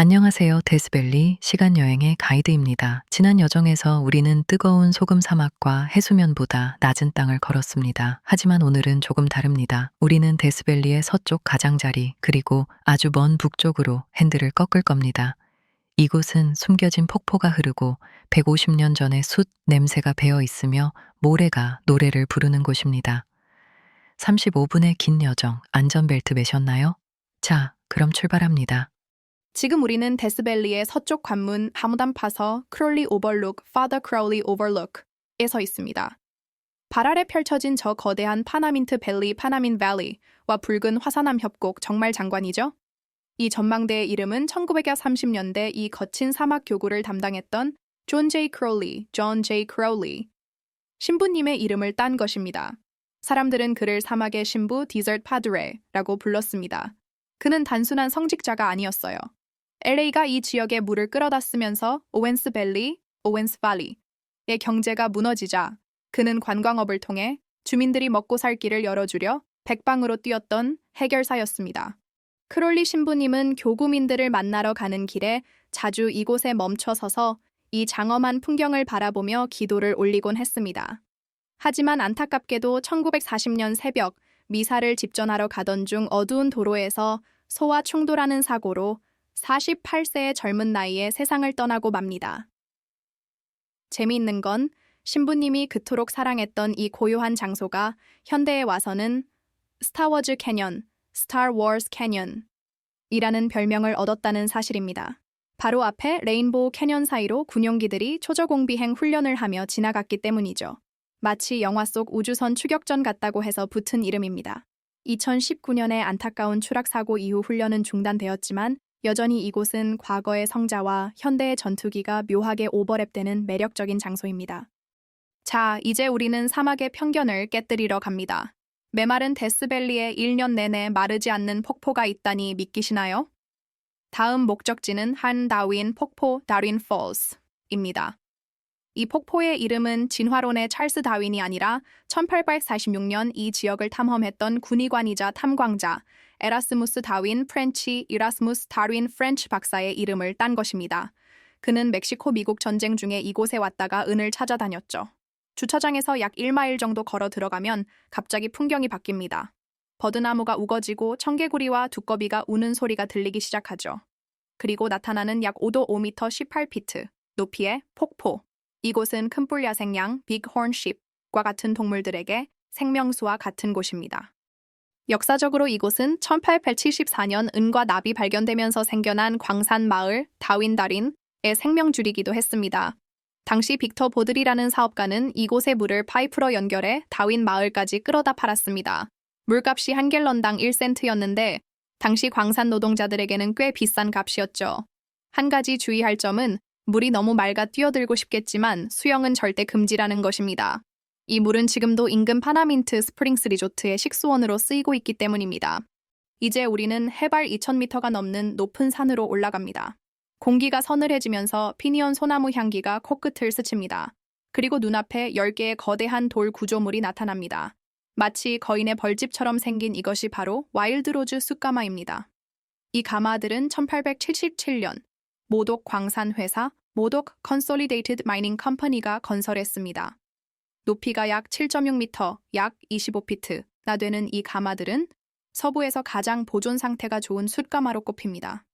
안녕하세요. 데스밸리 시간여행의 가이드입니다. 지난 여정에서 우리는 뜨거운 소금 사막과 해수면보다 낮은 땅을 걸었습니다. 하지만 오늘은 조금 다릅니다. 우리는 데스밸리의 서쪽 가장자리 그리고 아주 먼 북쪽으로 핸들을 꺾을 겁니다. 이곳은 숨겨진 폭포가 흐르고 150년 전의 숯 냄새가 배어 있으며 모래가 노래를 부르는 곳입니다. 35분의 긴 여정, 안전벨트 매셨나요? 자, 그럼 출발합니다. 지금 우리는 데스밸리의 서쪽 관문 하무단 파서 크롤리 오버룩, 파더 크롤리 오버룩에 서 있습니다. 발 아래 펼쳐진 저 거대한 파나민트 밸리, 파나민 밸리와 붉은 화산암 협곡 정말 장관이죠? 이 전망대의 이름은 1930년대 이 거친 사막 교구를 담당했던 존 제이 크롤리 신부님의 이름을 딴 것입니다. 사람들은 그를 사막의 신부 디저트 파드레라고 불렀습니다. 그는 단순한 성직자가 아니었어요. LA가 이 지역에 물을 끌어다 쓰면서 오웬스 발리의 경제가 무너지자 그는 관광업을 통해 주민들이 먹고 살 길을 열어주려 백방으로 뛰었던 해결사였습니다. 크롤리 신부님은 교구민들을 만나러 가는 길에 자주 이곳에 멈춰 서서 이 장엄한 풍경을 바라보며 기도를 올리곤 했습니다. 하지만 안타깝게도 1940년 새벽 미사를 집전하러 가던 중 어두운 도로에서 소와 충돌하는 사고로 48세의 젊은 나이에 세상을 떠나고 맙니다. 재미있는 건 신부님이 그토록 사랑했던 이 고요한 장소가 현대에 와서는 스타워즈 캐년, 스타워즈 캐년이라는 별명을 얻었다는 사실입니다. 바로 앞에 레인보우 캐년 사이로 군용기들이 초저공비행 훈련을 하며 지나갔기 때문이죠. 마치 영화 속 우주선 추격전 같다고 해서 붙은 이름입니다. 2019년의 안타까운 추락 사고 이후 훈련은 중단되었지만 여전히 이곳은 과거의 성자와 현대의 전투기가 묘하게 오버랩되는 매력적인 장소입니다. 자, 이제 우리는 사막의 편견을 깨뜨리러 갑니다. 메마른 데스밸리에 1년 내내 마르지 않는 폭포가 있다니 믿기시나요? 다음 목적지는 한 다윈 폭포 다윈 폴스입니다. 이 폭포의 이름은 진화론의 찰스 다윈이 아니라 1846년 이 지역을 탐험했던 군의관이자 탐광자 에라스무스 다윈 프렌치 박사의 이름을 딴 것입니다. 그는 멕시코 미국 전쟁 중에 이곳에 왔다가 은을 찾아다녔죠. 주차장에서 약 1마일 정도 걸어 들어가면 갑자기 풍경이 바뀝니다. 버드나무가 우거지고 청개구리와 두꺼비가 우는 소리가 들리기 시작하죠. 그리고 나타나는 약 5도 5m 18피트 높이의 폭포. 이곳은 큰뿔 야생양 빅호른쉽과 같은 동물들에게 생명수와 같은 곳입니다. 역사적으로 이곳은 1874년 은과 납이 발견되면서 생겨난 광산 마을 다윈다린의 생명줄이기도 했습니다. 당시 빅터 보들이라는 사업가는 이곳의 물을 파이프로 연결해 다윈 마을까지 끌어다 팔았습니다. 물값이 한 갤런당 1센트였는데 당시 광산 노동자들에게는 꽤 비싼 값이었죠. 한 가지 주의할 점은 물이 너무 맑아 뛰어들고 싶겠지만 수영은 절대 금지라는 것입니다. 이 물은 지금도 인근 파나민트 스프링스 리조트의 식수원으로 쓰이고 있기 때문입니다. 이제 우리는 해발 2000m가 넘는 높은 산으로 올라갑니다. 공기가 서늘해지면서 피니언 소나무 향기가 코끝을 스칩니다. 그리고 눈앞에 10개의 거대한 돌 구조물이 나타납니다. 마치 거인의 벌집처럼 생긴 이것이 바로 와일드로즈 숯가마입니다. 이 가마들은 1877년 모독 광산 회사 모독 컨솔리데이티드 마이닝 컴퍼니가 건설했습니다. 높이가 약 7.6m, 약 25피트나 되는 이 가마들은 서부에서 가장 보존 상태가 좋은 숯가마로 꼽힙니다.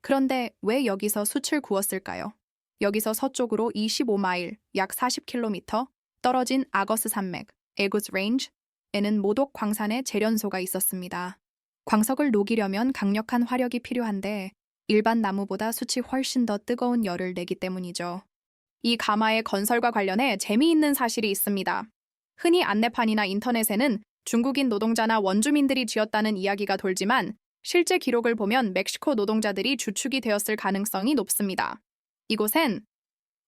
그런데 왜 여기서 숯을 구웠을까요? 여기서 서쪽으로 25마일, 약 40km 떨어진 아거스 산맥, 에구스 레인지에는 모독 광산의 재련소가 있었습니다. 광석을 녹이려면 강력한 화력이 필요한데 일반 나무보다 숯이 훨씬 더 뜨거운 열을 내기 때문이죠. 이 가마의 건설과 관련해 재미있는 사실이 있습니다. 흔히 안내판이나 인터넷에는 중국인 노동자나 원주민들이 지었다는 이야기가 돌지만 실제 기록을 보면 멕시코 노동자들이 주축이 되었을 가능성이 높습니다. 이곳엔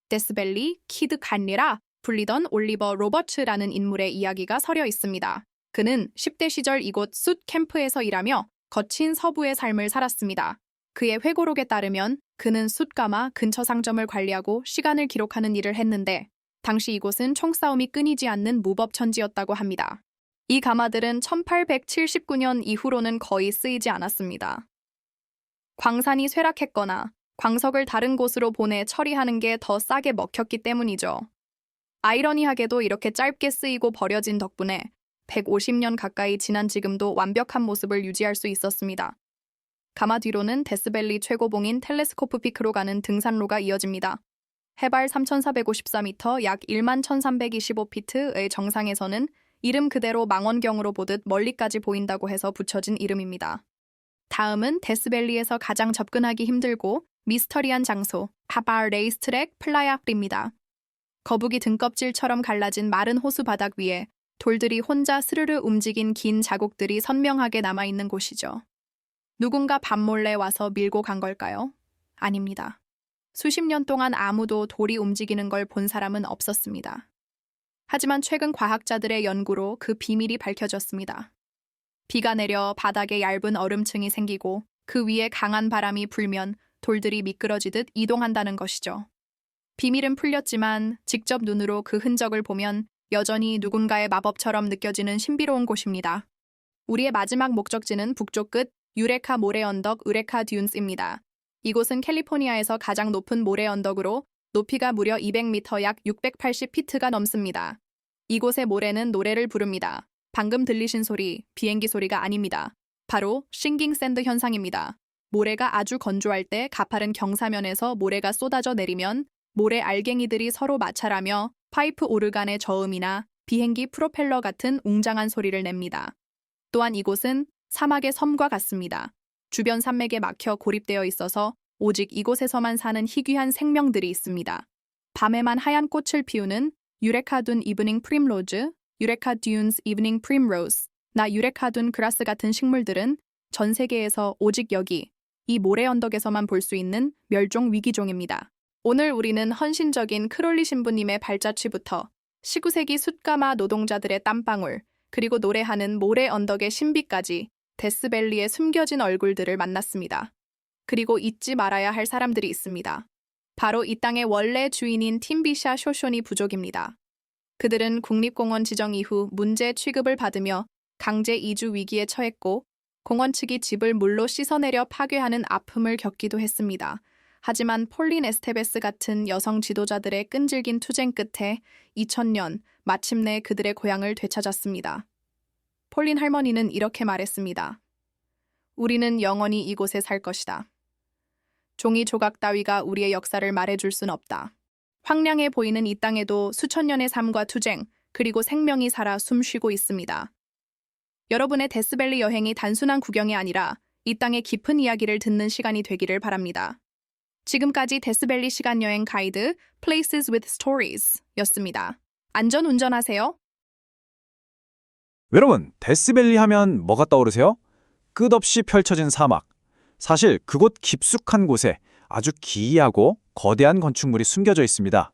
데스밸리 키드 간리라 불리던 올리버 로버츠라는 인물의 이야기가 서려 있습니다. 그는 10대 시절 이곳 숯 캠프에서 일하며 거친 서부의 삶을 살았습니다. 그의 회고록에 따르면 그는 숯가마 근처 상점을 관리하고 시간을 기록하는 일을 했는데 당시 이곳은 총싸움이 끊이지 않는 무법천지였다고 합니다. 이 가마들은 1879년 이후로는 거의 쓰이지 않았습니다. 광산이 쇠락했거나 광석을 다른 곳으로 보내 처리하는 게 더 싸게 먹혔기 때문이죠. 아이러니하게도 이렇게 짧게 쓰이고 버려진 덕분에 150년 가까이 지난 지금도 완벽한 모습을 유지할 수 있었습니다. 가마 뒤로는 데스밸리 최고봉인 텔레스코프 피크로 가는 등산로가 이어집니다. 해발 3,454m, 약 11,325피트의 정상에서는 이름 그대로 망원경으로 보듯 멀리까지 보인다고 해서 붙여진 이름입니다. 다음은 데스밸리에서 가장 접근하기 힘들고 미스터리한 장소, 하발 레이스트랙 플라야프입니다. 거북이 등껍질처럼 갈라진 마른 호수 바닥 위에 돌들이 혼자 스르르 움직인 긴 자국들이 선명하게 남아있는 곳이죠. 누군가 밤몰래 와서 밀고 간 걸까요? 아닙니다. 수십 년 동안 아무도 돌이 움직이는 걸 본 사람은 없었습니다. 하지만 최근 과학자들의 연구로 그 비밀이 밝혀졌습니다. 비가 내려 바닥에 얇은 얼음층이 생기고 그 위에 강한 바람이 불면 돌들이 미끄러지듯 이동한다는 것이죠. 비밀은 풀렸지만 직접 눈으로 그 흔적을 보면 여전히 누군가의 마법처럼 느껴지는 신비로운 곳입니다. 우리의 마지막 목적지는 북쪽 끝 유레카 모래 언덕 유레카 듀운스입니다. 이곳은 캘리포니아에서 가장 높은 모래 언덕으로 높이가 무려 200m 약 680피트가 넘습니다. 이곳의 모래는 노래를 부릅니다. 방금 들리신 소리, 비행기 소리가 아닙니다. 바로 싱깅 샌드 현상입니다. 모래가 아주 건조할 때 가파른 경사면에서 모래가 쏟아져 내리면 모래 알갱이들이 서로 마찰하며 파이프 오르간의 저음이나 비행기 프로펠러 같은 웅장한 소리를 냅니다. 또한 이곳은 사막의 섬과 같습니다. 주변 산맥에 막혀 고립되어 있어서 오직 이곳에서만 사는 희귀한 생명들이 있습니다. 밤에만 하얀 꽃을 피우는 유레카둔 이브닝 프림로즈, 유레카 듀운스 이브닝 프림로즈, 나 유레카둔 그라스 같은 식물들은 전 세계에서 오직 여기, 이 모래 언덕에서만 볼 수 있는 멸종 위기종입니다. 오늘 우리는 헌신적인 크롤리 신부님의 발자취부터 19세기 숯가마 노동자들의 땀방울, 그리고 노래하는 모래 언덕의 신비까지 데스밸리의 숨겨진 얼굴들을 만났습니다. 그리고 잊지 말아야 할 사람들이 있습니다. 바로 이 땅의 원래 주인인 팀비샤 쇼쇼니 부족입니다. 그들은 국립공원 지정 이후 문제 취급을 받으며 강제 이주 위기에 처했고 공원 측이 집을 물로 씻어내려 파괴하는 아픔을 겪기도 했습니다. 하지만 폴린 에스테베스 같은 여성 지도자들의 끈질긴 투쟁 끝에 2000년 마침내 그들의 고향을 되찾았습니다. 폴린 할머니는 이렇게 말했습니다. 우리는 영원히 이곳에 살 것이다. 종이 조각 따위가 우리의 역사를 말해줄 순 없다. 황량해 보이는 이 땅에도 수천 년의 삶과 투쟁, 그리고 생명이 살아 숨쉬고 있습니다. 여러분의 데스밸리 여행이 단순한 구경이 아니라 이 땅의 깊은 이야기를 듣는 시간이 되기를 바랍니다. 지금까지 데스밸리 시간여행 가이드 Places with Stories 였습니다. 안전 운전하세요. 여러분, 데스밸리 하면 뭐가 떠오르세요? 끝없이 펼쳐진 사막. 사실 그곳 깊숙한 곳에 아주 기이하고 거대한 건축물이 숨겨져 있습니다.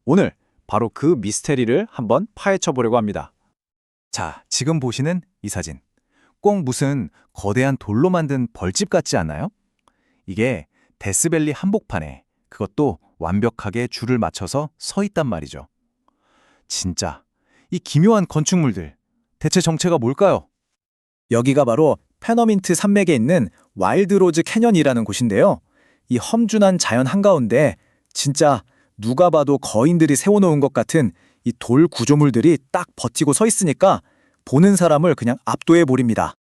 오늘 바로 그 미스테리를 한번 파헤쳐 보려고 합니다. 자, 지금 보시는 이 사진. 꼭 무슨 거대한 돌로 만든 벌집 같지 않나요? 이게 데스밸리 한복판에 그것도 완벽하게 줄을 맞춰서 서 있단 말이죠. 진짜 이 기묘한 건축물들 대체 정체가 뭘까요? 여기가 바로 페너민트 산맥에 있는 와일드로즈 캐년이라는 곳인데요. 이 험준한 자연 한가운데 진짜 누가 봐도 거인들이 세워놓은 것 같은 이 돌 구조물들이 딱 버티고 서 있으니까 보는 사람을 그냥 압도해 버립니다.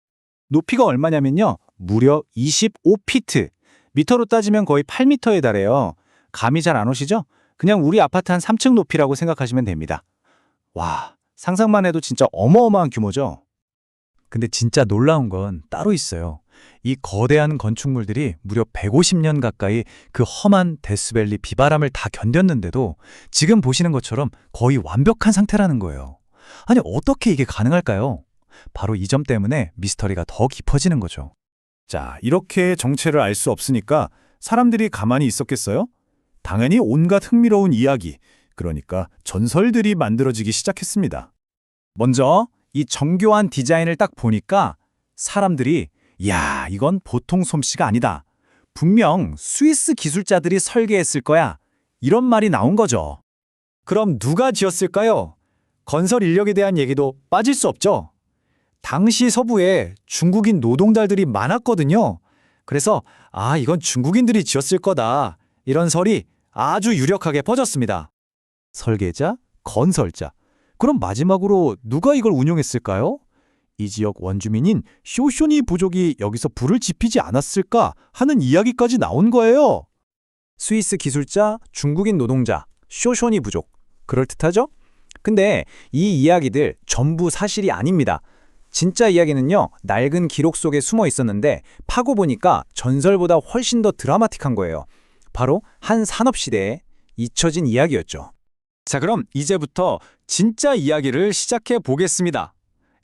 높이가 얼마냐면요. 무려 25피트. 미터로 따지면 거의 8미터에 달해요. 감이 잘 안 오시죠? 그냥 우리 아파트 한 3층 높이라고 생각하시면 됩니다. 와, 상상만 해도 진짜 어마어마한 규모죠. 근데 진짜 놀라운 건 따로 있어요. 이 거대한 건축물들이 무려 150년 가까이 그 험한 데스밸리 비바람을 다 견뎠는데도 지금 보시는 것처럼 거의 완벽한 상태라는 거예요. 아니, 어떻게 이게 가능할까요? 바로 이 점 때문에 미스터리가 더 깊어지는 거죠. 자, 이렇게 정체를 알 수 없으니까 사람들이 가만히 있었겠어요? 당연히 온갖 흥미로운 이야기, 그러니까 전설들이 만들어지기 시작했습니다. 먼저 이 정교한 디자인을 딱 보니까 사람들이 야, 이건 보통 솜씨가 아니다. 분명 스위스 기술자들이 설계했을 거야. 이런 말이 나온 거죠. 그럼 누가 지었을까요? 건설 인력에 대한 얘기도 빠질 수 없죠. 당시 서부에 중국인 노동자들이 많았거든요. 그래서 이건 중국인들이 지었을 거다. 이런 설이 아주 유력하게 퍼졌습니다. 설계자, 건설자. 그럼 마지막으로 누가 이걸 운용했을까요? 이 지역 원주민인 쇼쇼니 부족이 여기서 불을 지피지 않았을까 하는 이야기까지 나온 거예요. 스위스 기술자, 중국인 노동자, 쇼쇼니 부족. 그럴듯하죠? 근데 이 이야기들 전부 사실이 아닙니다. 진짜 이야기는요, 낡은 기록 속에 숨어 있었는데 파고 보니까 전설보다 훨씬 더 드라마틱한 거예요. 바로 한 산업시대에 잊혀진 이야기였죠. 자, 그럼 이제부터 진짜 이야기를 시작해 보겠습니다.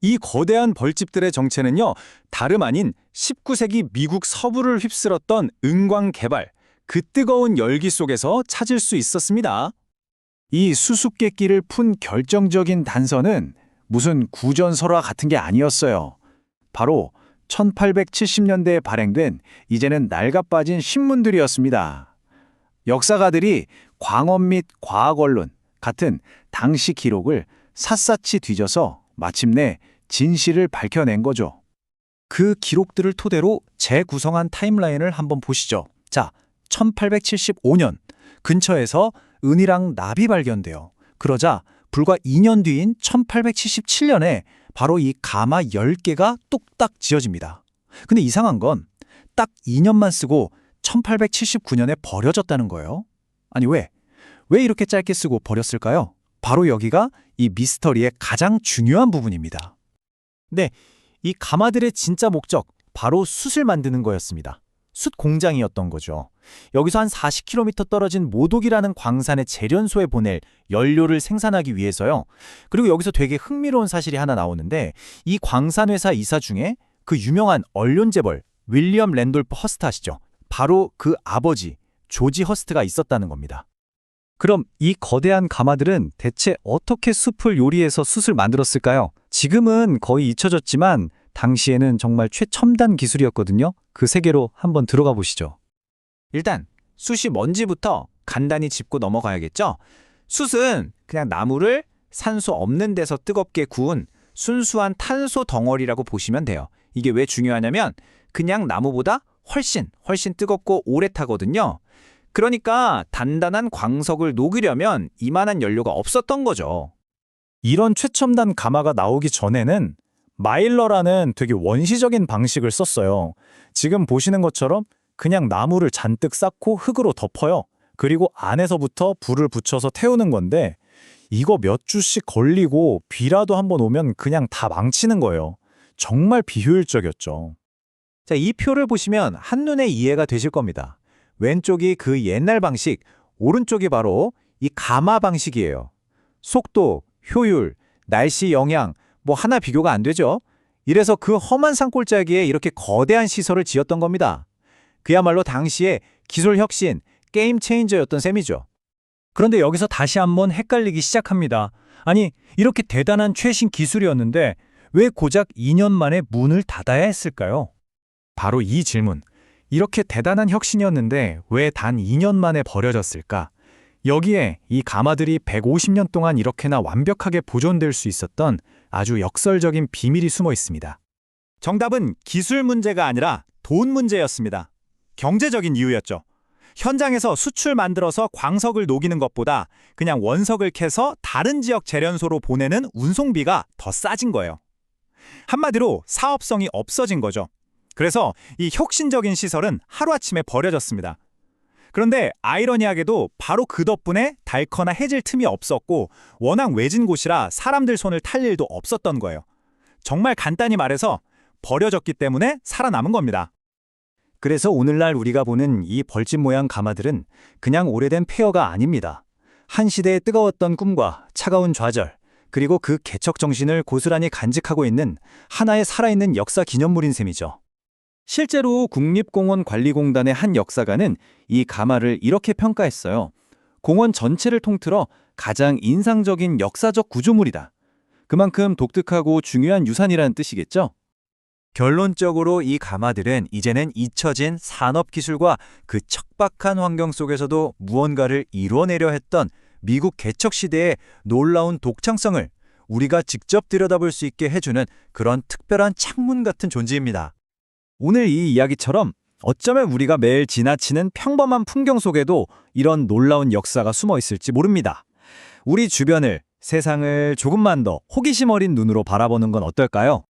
이 거대한 벌집들의 정체는요, 다름 아닌 19세기 미국 서부를 휩쓸었던 은광 개발, 그 뜨거운 열기 속에서 찾을 수 있었습니다. 이 수수께끼를 푼 결정적인 단서는 무슨 구전설화 같은 게 아니었어요. 바로 1870년대에 발행된 이제는 낡아빠진 신문들이었습니다. 역사가들이 광원 및 과학 언론 같은 당시 기록을 샅샅이 뒤져서 마침내 진실을 밝혀낸 거죠. 그 기록들을 토대로 재구성한 타임라인을 한번 보시죠. 자, 1875년 근처에서 은이랑 납이 발견돼요. 그러자 불과 2년 뒤인 1877년에 바로 이 가마 10개가 뚝딱 지어집니다. 근데 이상한 건 딱 2년만 쓰고 1879년에 버려졌다는 거예요. 아니 왜 이렇게 짧게 쓰고 버렸을까요? 바로 여기가 이 미스터리의 가장 중요한 부분입니다. 네, 이 가마들의 진짜 목적, 바로 숯을 만드는 거였습니다. 숯 공장이었던 거죠. 여기서 한 40km 떨어진 모독이라는 광산의 재련소에 보낼 연료를 생산하기 위해서요. 그리고 여기서 되게 흥미로운 사실이 하나 나오는데 이 광산회사 이사 중에 그 유명한 언론 재벌 윌리엄 랜돌프 허스트 아시죠? 바로 그 아버지 조지 허스트가 있었다는 겁니다. 그럼 이 거대한 가마들은 대체 어떻게 숲을 요리해서 숯을 만들었을까요? 지금은 거의 잊혀졌지만 당시에는 정말 최첨단 기술이었거든요. 그 세계로 한번 들어가 보시죠. 일단 숯이 뭔지부터 간단히 짚고 넘어가야겠죠? 숯은 그냥 나무를 산소 없는 데서 뜨겁게 구운 순수한 탄소 덩어리라고 보시면 돼요. 이게 왜 중요하냐면 그냥 나무보다 훨씬 뜨겁고 오래 타거든요. 그러니까 단단한 광석을 녹이려면 이만한 연료가 없었던 거죠. 이런 최첨단 가마가 나오기 전에는 마일러라는 되게 원시적인 방식을 썼어요. 지금 보시는 것처럼 그냥 나무를 잔뜩 쌓고 흙으로 덮어요. 그리고 안에서부터 불을 붙여서 태우는 건데 이거 몇 주씩 걸리고 비라도 한번 오면 그냥 다 망치는 거예요. 정말 비효율적이었죠. 자, 이 표를 보시면 한눈에 이해가 되실 겁니다. 왼쪽이 그 옛날 방식, 오른쪽이 바로 이 가마 방식이에요. 속도, 효율, 날씨 영향, 뭐 하나 비교가 안 되죠. 이래서 그 험한 산골짜기에 이렇게 거대한 시설을 지었던 겁니다. 그야말로 당시의 기술 혁신, 게임 체인저였던 셈이죠. 그런데 여기서 다시 한번 헷갈리기 시작합니다. 아니, 이렇게 대단한 최신 기술이었는데 왜 고작 2년 만에 문을 닫아야 했을까요? 바로 이 질문. 이렇게 대단한 혁신이었는데 왜 단 2년 만에 버려졌을까? 여기에 이 가마들이 150년 동안 이렇게나 완벽하게 보존될 수 있었던 아주 역설적인 비밀이 숨어 있습니다. 정답은 기술 문제가 아니라 돈 문제였습니다. 경제적인 이유였죠. 현장에서 숯을 만들어서 광석을 녹이는 것보다 그냥 원석을 캐서 다른 지역 재련소로 보내는 운송비가 더 싸진 거예요. 한마디로 사업성이 없어진 거죠. 그래서 이 혁신적인 시설은 하루아침에 버려졌습니다. 그런데 아이러니하게도 바로 그 덕분에 닳거나 해질 틈이 없었고 워낙 외진 곳이라 사람들 손을 탈 일도 없었던 거예요. 정말 간단히 말해서 버려졌기 때문에 살아남은 겁니다. 그래서 오늘날 우리가 보는 이 벌집 모양 가마들은 그냥 오래된 폐허가 아닙니다. 한 시대의 뜨거웠던 꿈과 차가운 좌절, 그리고 그 개척 정신을 고스란히 간직하고 있는 하나의 살아있는 역사 기념물인 셈이죠. 실제로 국립공원관리공단의 한 역사가는 이 가마를 이렇게 평가했어요. 공원 전체를 통틀어 가장 인상적인 역사적 구조물이다. 그만큼 독특하고 중요한 유산이라는 뜻이겠죠? 결론적으로 이 가마들은 이제는 잊혀진 산업기술과 그 척박한 환경 속에서도 무언가를 이뤄내려 했던 미국 개척 시대의 놀라운 독창성을 우리가 직접 들여다볼 수 있게 해주는 그런 특별한 창문 같은 존재입니다. 오늘 이 이야기처럼 어쩌면 우리가 매일 지나치는 평범한 풍경 속에도 이런 놀라운 역사가 숨어 있을지 모릅니다. 우리 주변을, 세상을 조금만 더 호기심 어린 눈으로 바라보는 건 어떨까요?